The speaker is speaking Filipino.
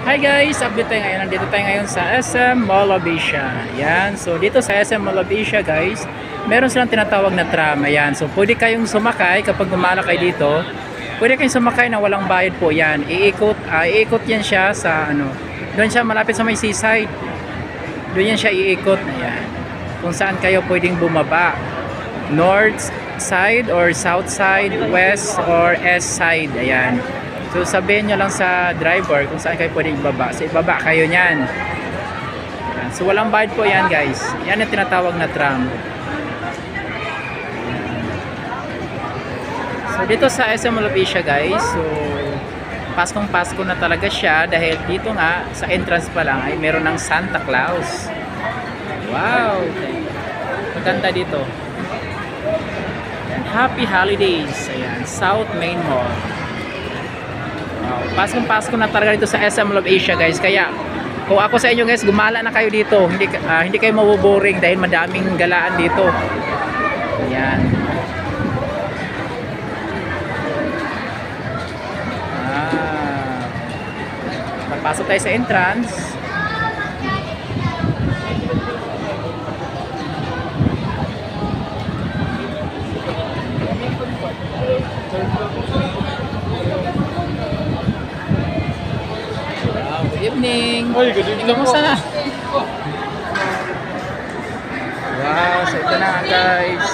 Hi guys, update tayo ngayon. Nandito tayo ngayon sa SM Mall of Asia. Ayan, so dito sa SM Mall of Asia guys, meron silang tinatawag na tram. Ayan, so pwede kayong sumakay kapag gumala kayo dito. Pwede kayong sumakay na walang bayad po. Yan, iikot yan siya sa ano. Doon siya malapit sa may seaside. Doon yan siya iikot. Ayan. Kung saan kayo pwedeng bumaba. North side or south side, west or east side. Ayan. So sabihin nyo lang sa driver kung saan kayo pwede ibaba. So ibaba kayo nyan. So walang bayad po yan guys. Yan ang tinatawag na tram. So dito sa SM Mall of Asia guys. So Paskong Pasko na talaga siya. Dahil dito nga sa entrance pa lang ay meron ng Santa Claus. Wow! Maganda dito. Ayan, Happy Holidays. Ayan, South Main Mall. Wow, Paskong Pasko na talaga dito sa SM Mall of Asia guys. Kaya kung ako sa inyo guys, gumala na kayo dito. Hindi kayo maboboring dahil madaming galaan dito. Ayan. Papasok tayo sa entrance. Good evening. Oy, good evening. Kamusta na? Wow, so ito na guys.